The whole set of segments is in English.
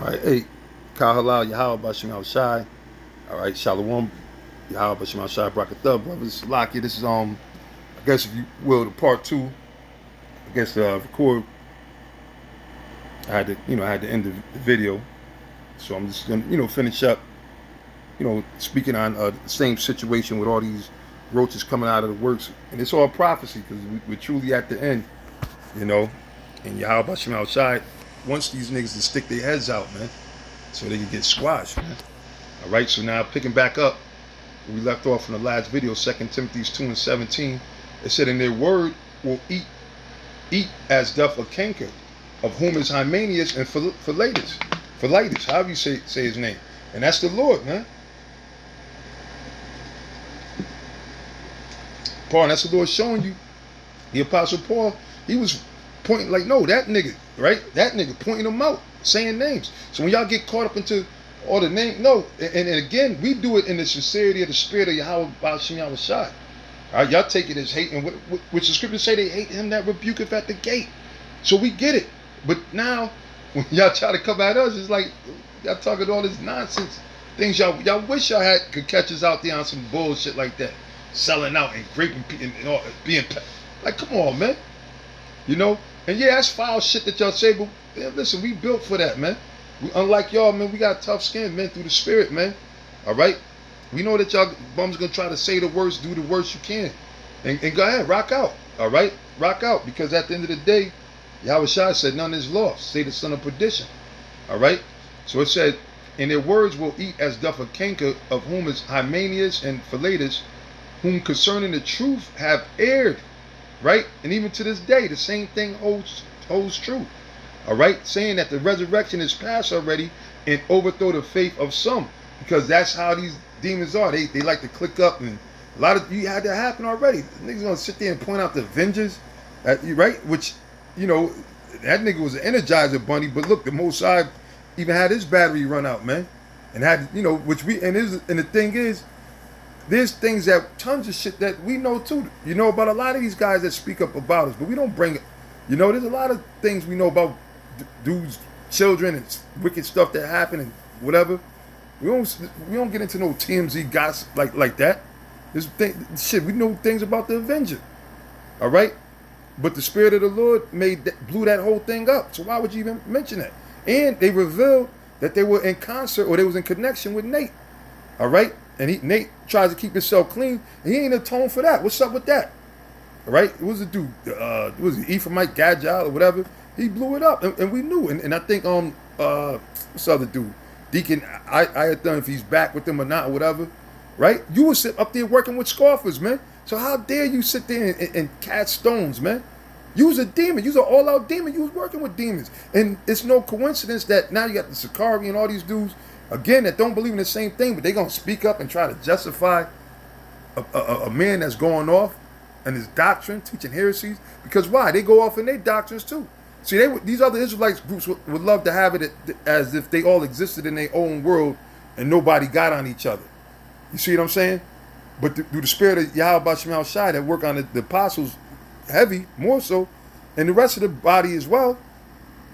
All right, hey, Kal Halal, Yahweh Bashim Al Shai. All right, Shalom, Yahweh Bashim Al Shai, Brakatah, brothers. Laki, this is I guess if you will, the part two. I guess record. I had to end the video, so I'm just gonna, finish up. Speaking on the same situation with all these roaches coming out of the works, and it's all prophecy because we're truly at the end, you know. And Yahweh Bashim Al Shai wants these niggas to stick their heads out, man, so they can get squashed, man. All right, so now picking back up where we left off from the last video, 2 Timothy 2:17, it said, "In their word will eat as doth a canker, of whom is Hymenaeus and Philetus, however you say his name, and that's the Lord, man. Paul, and that's the Lord showing you. The Apostle Paul, he was pointing like, no, that nigga, right? That nigga pointing them out, saying names. So when y'all get caught up into all the name, no, and again, we do it in the sincerity of the spirit of Yahweh Bashim Yahweh Shai. All right, y'all take it as hate, and which the scriptures say they hate him that rebuketh at the gate. So we get it. But now, when y'all try to come at us, it's like y'all talking all this nonsense things. Y'all wish y'all could catch us out there on some bullshit like that, selling out and raping and all, being like, come on, man. You know, and yeah, that's foul shit that y'all say, but man, listen, we built for that, man. Unlike y'all, man, we got tough skin, man, through the spirit, man. All right? We know that y'all bums gonna try to say the worst, do the worst you can. And go ahead, rock out. All right? Rock out. Because at the end of the day, Yahweh Shai said, none is lost, say the son of perdition. All right? So it said, and their words will eat as doth a canker, of whom is Hymenaeus and Philetus, whom concerning the truth have erred. Right? And even to this day, the same thing holds true. All right? Saying that the resurrection is past already and overthrow the faith of some. Because that's how these demons are. They like to click up, and a lot of you had that happen already. The niggas gonna sit there and point out the Avengers, right? Which, that nigga was an Energizer bunny, but look, the Most High even had his battery run out, man, and had which and the thing is, there's things that tons of shit that we know too. About a lot of these guys that speak up about us, but we don't bring it. There's a lot of things we know about dudes, children, and wicked stuff that happen and whatever. We don't get into no TMZ gossip like that. Shit, we know things about the Avenger. All right? But the Spirit of the Lord blew that whole thing up. So why would you even mention that? And they revealed that they were in concert, or they was in connection with Nate. All right? And Nate tries to keep himself clean, and he ain't atoned for that. What's up with that? All right? It was a dude, was it Ephraimite Gadjal or whatever? He blew it up, and we knew. And I think what's the other dude? Deacon, I don't know if he's back with them or not or whatever, right? You were up there working with scoffers, man. So how dare you sit there and cast stones, man? You was a demon. You was an all-out demon. You was working with demons. And it's no coincidence that now you got the Sakari and all these dudes, again, that don't believe in the same thing, but they're going to speak up and try to justify a man that's going off and his doctrine, teaching heresies. Because why? They go off in their doctrines too. See, these other Israelites groups would love to have it as if they all existed in their own world and nobody got on each other. You see what I'm saying? But through the spirit of Yahweh Bashim Al Shai that work on the apostles heavy, more so, and the rest of the body as well,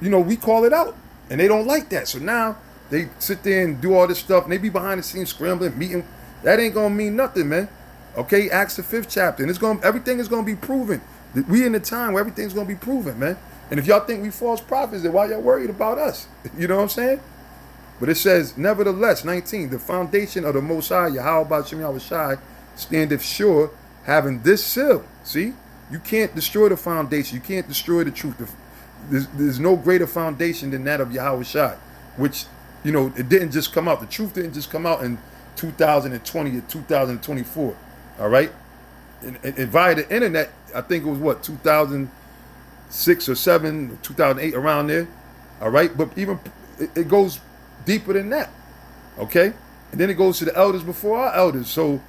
we call it out. And they don't like that. So now they sit there and do all this stuff, and they be behind the scenes scrambling, meeting. That ain't going to mean nothing, man. Okay, Acts the 5th chapter. And everything is going to be proven. We in the time where everything's going to be proven, man. And if y'all think we false prophets, then why y'all worried about us? You know what I'm saying? But it says, nevertheless, 19, the foundation of the Most High, Yahweh Bashim Yahweh Shai, standeth sure, having this seal. See? You can't destroy the foundation. You can't destroy the truth. There's no greater foundation than that of Yahweh Shai, which, it didn't just come out. The truth didn't just come out in 2020 or 2024. All right? And via the internet, I think it was 2006 or 7, 2008, around there. All right? But even it goes deeper than that. Okay? And then it goes to the elders before our elders. So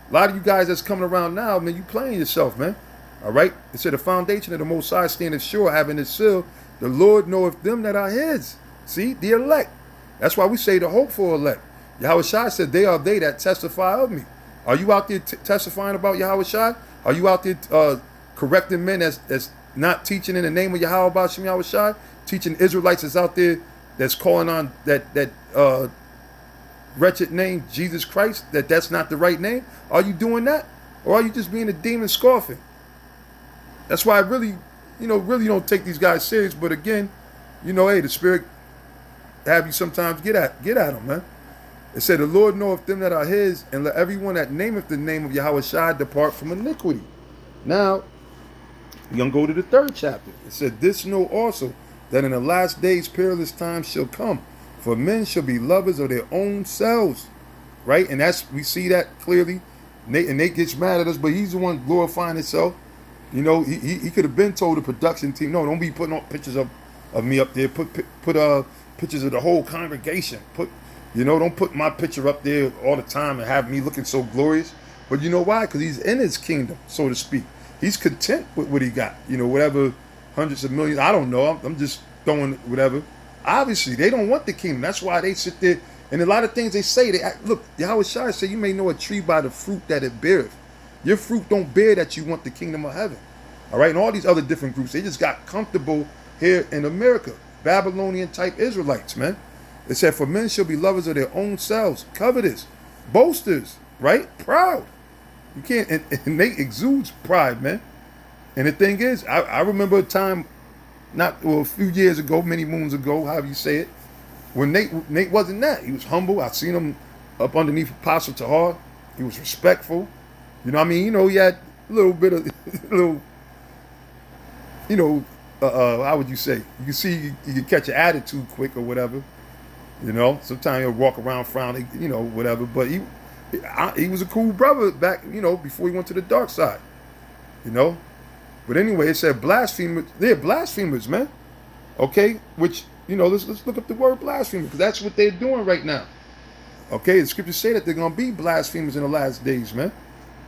a lot of you guys that's coming around now, man, you playing yourself, man. All right? It said the foundation of the Most High standeth sure, having this seal. The Lord knoweth them that are his. See? The elect. That's why we say the hopeful elect. Yahweh Shai said, they are they that testify of me. Are you out there testifying about Yahweh Shai? Are you out there correcting men that's not teaching in the name of Yahweh Bashim Yahweh Shai? Teaching Israelites that's out there that's calling on that wretched name, Jesus Christ, that's not the right name? Are you doing that? Or are you just being a demon scoffing? That's why I really, really don't take these guys serious. But again, hey, the Spirit have you sometimes get at them, man. It said, the Lord knoweth them that are his, and let everyone that nameth the name of Yahweh Shai depart from iniquity. Now, we're going to go to the 3rd chapter. It said, this know also, that in the last days perilous times shall come, for men shall be lovers of their own selves. Right? And we see that clearly. And Nate gets mad at us, but he's the one glorifying himself. He could have been told the production team, no, don't be putting up pictures of me up there. Put pictures of the whole congregation. Don't put my picture up there all the time and have me looking so glorious. But you know why? Because he's in his kingdom, so to speak. He's content with what he got. Whatever hundreds of millions. I don't know. I'm just throwing whatever. Obviously, they don't want the kingdom. That's why they sit there. And a lot of things they say, look, Yahweh Shai said, you may know a tree by the fruit that it beareth. Your fruit don't bear that you want the kingdom of heaven. All right? And all these other different groups, they just got comfortable here in America. Babylonian type Israelites, man. It said, for men shall be lovers of their own selves, covetous, boasters, right? Proud. You can't, and they exudes pride, man. And the thing is, I remember a time, a few years ago, many moons ago, however you say it, when Nate wasn't that. He was humble. I seen him up underneath Apostle Tahar. He was respectful. He had a little bit of, how would you say? You can see you can catch an attitude quick or whatever. Sometimes he'll walk around frowning, whatever. But he was a cool brother back, before he went to the dark side. But anyway, it said blasphemers. They're blasphemers, man. Okay, which let's look up the word blasphemer, because that's what they're doing right now. Okay, the scriptures say that they're gonna be blasphemers in the last days, man.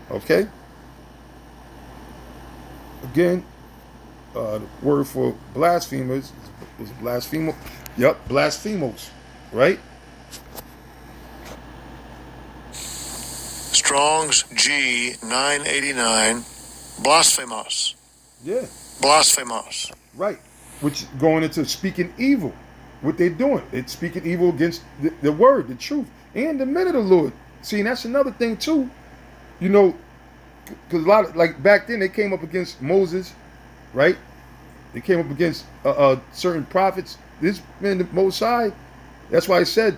Okay. Again, the word for blasphemers is blasphemer. Yep, blasphemos. Right? Strong's G 989. Blasphemos. Yeah. Blasphemos. Right. Which going into speaking evil. What they're doing. It's speaking evil against the word, the truth, and the men of the Lord. See, and that's another thing too. Because a lot of, like back then, they came up against Moses, right? They came up against certain prophets. This man, the Most High, that's why he said,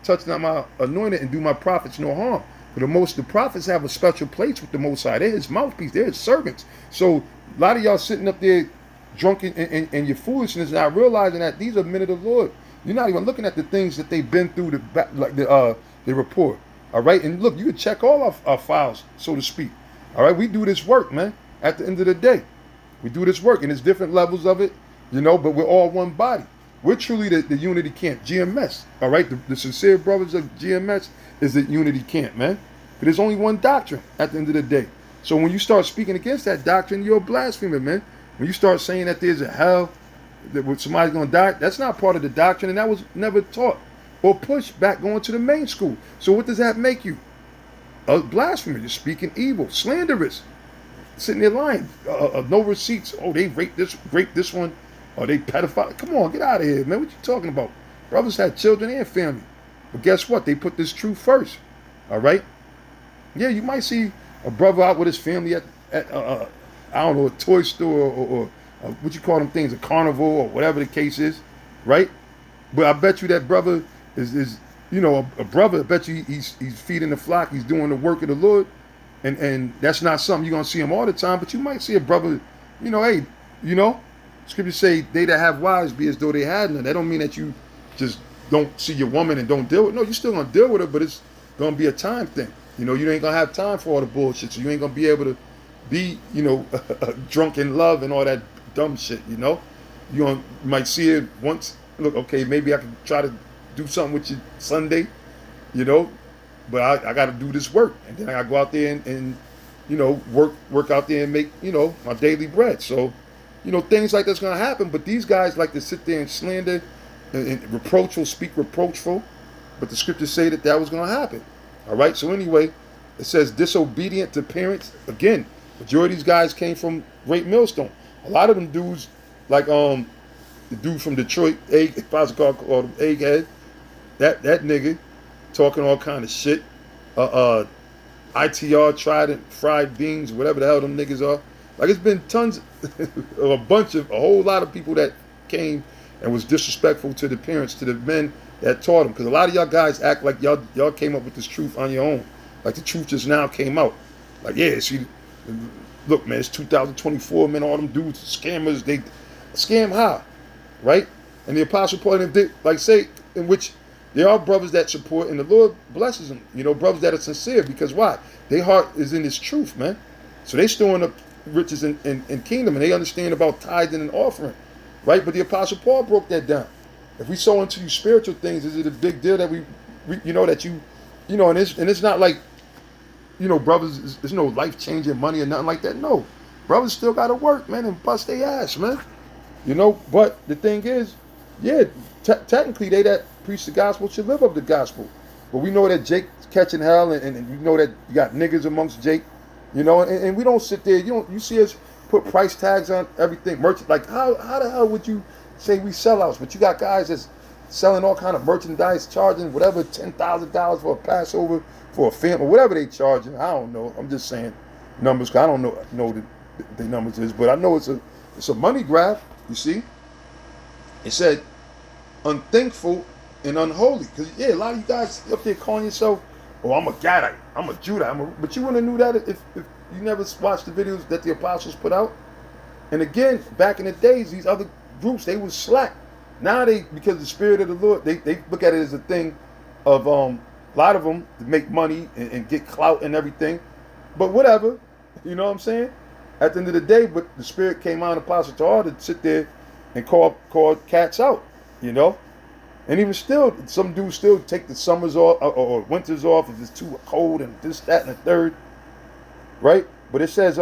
touch not my anointed and do my prophets no harm. For the prophets have a special place with the Most High. They're his mouthpiece. They're his servants. So a lot of y'all sitting up there drunk in your foolishness, not realizing that these are men of the Lord. You're not even looking at the things that they've been through, the report. All right? And look, you can check all our files, so to speak. All right? We do this work, man, at the end of the day. We do this work, and there's different levels of it, but we're all one body. We're truly the unity camp, GMS. All right? The sincere brothers of GMS is the unity camp, man. But there's only one doctrine at the end of the day. So when you start speaking against that doctrine, you're a blasphemer, man. When you start saying that there's a hell, that somebody's going to die, that's not part of the doctrine, and that was never taught or pushed back going to the main school. So what does that make you? A blasphemer. You're speaking evil, slanderous, sitting there lying, no receipts. Oh, they raped this one, or they pedophile. Come on, get out of here, man. What you talking about? Brothers had children and family, but guess what? They put this truth first. All right. Yeah, you might see a brother out with his family at I don't know, a toy store or what you call them things, a carnival or whatever the case is, right? But I bet you that brother is a brother. I bet you he's feeding the flock. He's doing the work of the Lord, and that's not something you're gonna see him all the time. But you might see a brother, hey, scriptures say they that have wives be as though they had none. That don't mean that you just don't see your woman and don't deal with. No, you're still gonna deal with her, but it's gonna be a time thing. You ain't gonna have time for all the bullshit, so you ain't gonna be able to be, drunk in love and all that dumb shit, You might see it once. Look, okay, maybe I can try to do something with you Sunday, but I got to do this work. And then I got to go out there and work out there and make, my daily bread. So, things like that's going to happen. But these guys like to sit there and slander and reproachful, speak reproachful. But the scriptures say that was going to happen. All right. So anyway, it says disobedient to parents. Again, majority of these guys came from Great Millstone. A lot of them dudes, like the dude from Detroit, Apostle Paul called him Egghead. That nigga talking all kind of shit. ITR, trident, fried beans, whatever the hell them niggas are. Like, it's been tons, a whole lot of people that came and was disrespectful to the parents, to the men that taught them. Because a lot of y'all guys act like y'all came up with this truth on your own. Like, the truth just now came out. Like, yeah, see, look, man, it's 2024, man, all them dudes, scammers, they scam how, right? And the Apostle Paul, like say, in which there are brothers that support, and the Lord blesses them, you know, brothers that are sincere, because why? Their heart is in this truth, man. So they storing up riches in kingdom, and they understand about tithing and offering, right? But the Apostle Paul broke that down. If we sow into you spiritual things, is it a big deal that we you know, that you know, and it's not like, you know, brothers, there's no life-changing money or nothing like that. No. Brothers still got to work, man, and bust their ass, man. You know, but the thing is, yeah, technically they that preach the gospel should live up the gospel. But we know that Jake's catching hell, and we know that you got niggas amongst Jake, you know, and we don't sit there, you see us put price tags on everything. Merchant, like, how the hell would you say we sellouts? But you got guys that's selling all kind of merchandise, charging whatever, $10,000 for a Passover for a family, whatever they charging. I don't know. I'm just saying numbers, 'cause I don't know the numbers is, but I know it's a money grab. You see, it said unthankful and unholy, because yeah, a lot of you guys up there calling yourself, oh, I'm a Gadite, I'm a Judite, but you wouldn't have knew that if you never watched the videos that the apostles put out. And again, back in the days, these other groups, they was slack. Now they, because the Spirit of the Lord, they look at it as a thing of a lot of them to make money and get clout and everything. But whatever, you know what I'm saying? At the end of the day, but the Spirit came on Apostle Tahar to sit there and call cats out, you know? And even still, some dudes still take the summers off or winters off if it's too cold and this, that, and the third, right? But it says,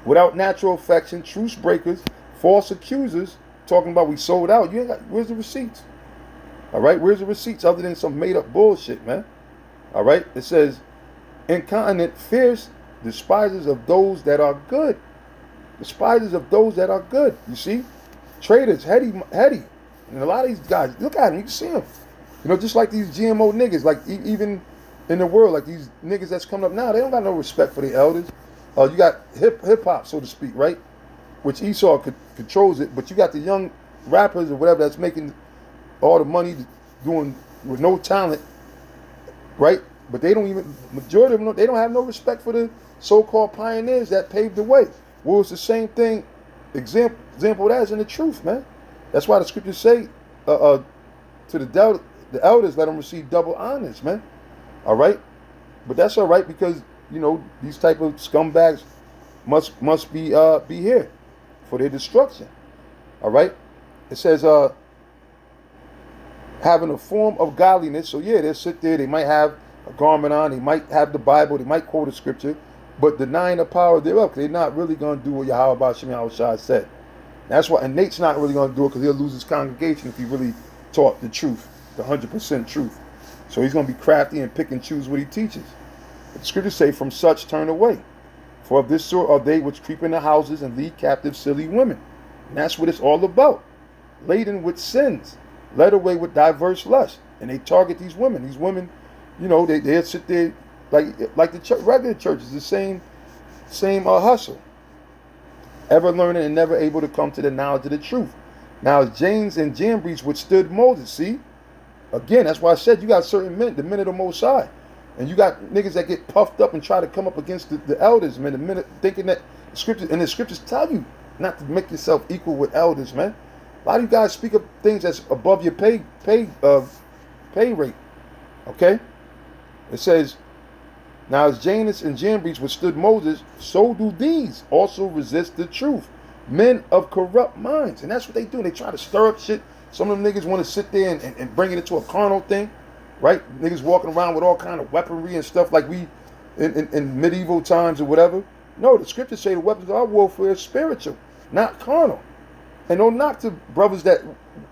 without natural affection, truce breakers, false accusers, talking about we sold out. You ain't got, where's the receipts? All right, where's the receipts other than some made up bullshit, man? All right, it says, incontinent, fierce, despisers of those that are good. Despisers of those that are good. You see? Traitors, heady. And a lot of these guys, look at them, you can see them. You know, just like these GMO niggas, like even in the world, like these niggas that's coming up now, they don't got no respect for the elders. You got hip hop, so to speak, right? Which Esau controls it, but you got the young rappers or whatever that's making all the money doing with no talent, right? But they don't even, majority of them, they don't have no respect for the so-called pioneers that paved the way. Well, it's the same thing, example of that is in the truth, man. That's why the scriptures say to the elders, let them receive double honors, man. All right? But that's all right, because, you know, these type of scumbags must be here for their destruction. All right? It says, having a form of godliness. So yeah, they'll sit there, they might have a garment on, they might have the Bible, they might quote a scripture, but denying the power thereof, because they're not really going to do what Yahweh Shem Yahushua said. That's why, and Nate's not really going to do it, because he'll lose his congregation if he really taught the truth, the 100% truth. So he's going to be crafty and pick and choose what he teaches. But the scriptures say, from such turn away. For of this sort are they which creep into houses and lead captive silly women. And that's what it's all about. Laden with sins, led away with diverse lusts. And they target these women. These women, you know, they'll sit there like the regular churches, the same hustle. Ever learning and never able to come to the knowledge of the truth. Now, as James and Jambres withstood Moses, see? Again, that's why I said you got certain men, the men of the Most High. And you got niggas that get puffed up and try to come up against the elders, man. The minute thinking that the scriptures tell you not to make yourself equal with elders, man. A lot of you guys speak of things that's above your pay rate. Okay? It says, now as Janus and Jambres withstood Moses, so do these also resist the truth. Men of corrupt minds. And that's what they do. They try to stir up shit. Some of them niggas want to sit there and bring it into a carnal thing. Right? Niggas walking around with all kind of weaponry and stuff like we in medieval times or whatever. No, the scriptures say the weapons of our warfare is spiritual, not carnal. And don't knock to brothers that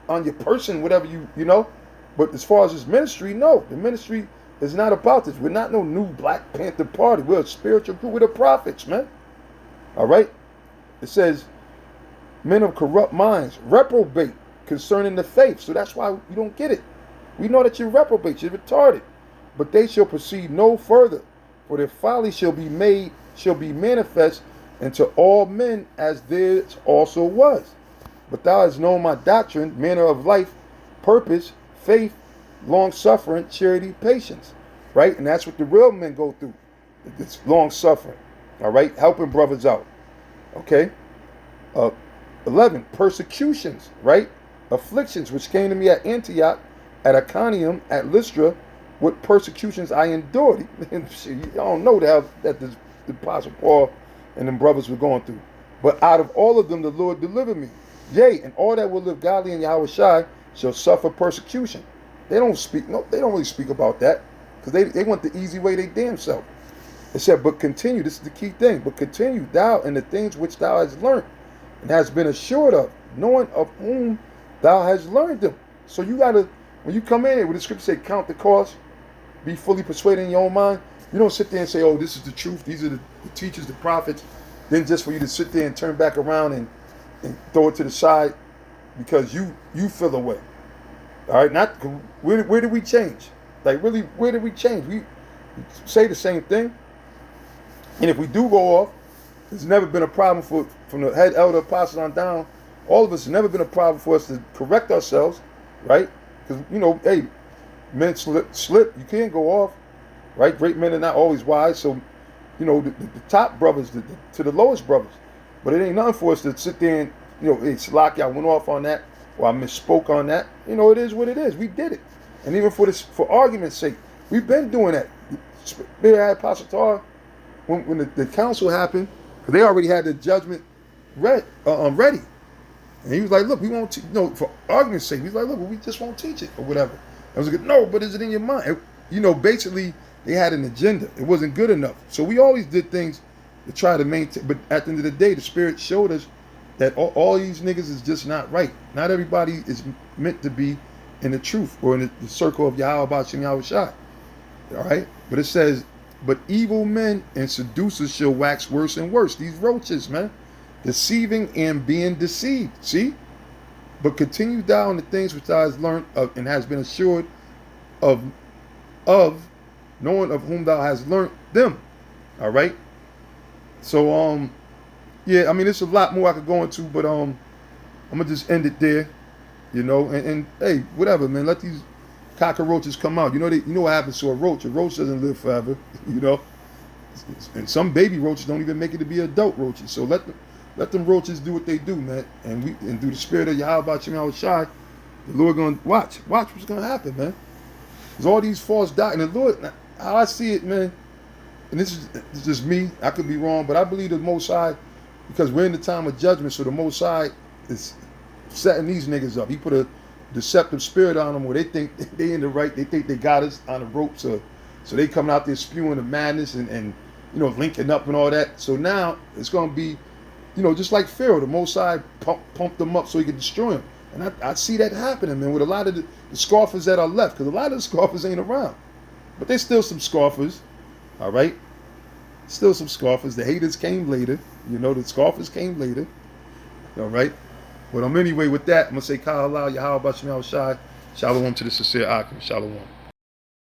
on your person, whatever you know. But as far as this ministry, no. The ministry is not about this. We're not no new Black Panther party. We're a spiritual group. We're the prophets, man. All right? It says, men of corrupt minds, reprobate concerning the faith. So that's why you don't get it. We know that you're reprobate, you're retarded. But they shall proceed no further, for their folly shall be manifest unto all men, as theirs also was. But thou hast known my doctrine, manner of life, purpose, faith, long suffering, charity, patience. Right? And that's what the real men go through. It's long suffering. All right? Helping brothers out. Okay? 11. Persecutions. Right? Afflictions which came to me at Antioch, at Iconium, at Lystra, what persecutions I endured. You don't know that the Apostle Paul and them brothers were going through. But out of all of them the Lord delivered me. Yea, and all that will live godly in Yahweh Shai shall suffer persecution. They don't really speak about that, because they want the easy way they damn self. It said, but continue, this is the key thing, but continue thou in the things which thou hast learned, and hast been assured of, knowing of whom thou hast learned them. So you gotta, when you come in here, with the scripture say, count the cost, be fully persuaded in your own mind. You don't sit there and say, oh, this is the truth, these are the teachers, the prophets, then just for you to sit there and turn back around and throw it to the side because you feel away. All right, not where did we change? Like, really, where did we change? We say the same thing, and if we do go off, there's never been a problem from the head elder apostle on down. All of us, has never been a problem for us to correct ourselves, right? Because hey, men slip. You can't go off, right? Great men are not always wise, so the top brothers to the lowest brothers. But it ain't nothing for us to sit there and hey, Salaki, I went off on that, or I misspoke on that. It is what it is. We did it, and even for argument's sake, we've been doing that. They had Apostle Tar when the council happened, because they already had the judgment ready, and he was like, "Look, we won't, for argument's sake." He was like, "Look, we just won't teach it or whatever." I was like, "No, but is it in your mind?" Basically, they had an agenda. It wasn't good enough, so we always did things to try to maintain. But at the end of the day, the Spirit showed us that all these niggas is just not right. Not everybody is meant to be in the truth or in the circle of Yahweh B'Shem Yahweh Shai. All right? But it says, but evil men and seducers shall wax worse and worse. These roaches, man. Deceiving and being deceived. See? But continue thou in the things which thou hast learned of and has been assured of knowing of whom thou hast learned them. All right? So, yeah, I mean, there's a lot more I could go into, but I'm gonna just end it there, and hey, whatever, man. Let these cockroaches come out. You know what happens to a roach? A roach doesn't live forever, and some baby roaches don't even make it to be adult roaches. So let them roaches do what they do, man. And through the spirit of Yahweh B'Shem Yahweh Shai, the Lord gonna watch what's gonna happen, man. There's all these false doctrine. And the Lord, how I see it, man, and this is just me, I could be wrong, but I believe the Most High, because we're in the time of judgment, so the Most High is setting these niggas up. He put a deceptive spirit on them where they think they in the right, they think they got us on the ropes, so they coming out there spewing the madness and linking up and all that. So now it's going to be, just like Pharaoh, the Most High pumped them up so he could destroy them. And I see that happening, man, with a lot of the scoffers that are left, because a lot of the scoffers ain't around. But there's still some scoffers, all right? Still some scoffers. The haters came later. The scoffers came later. All right? But anyway, with that, I'm going to say, Ka'allah, Yahweh B'Shem Yahweh Shai. Shalom to the sincere Akim. Shalom.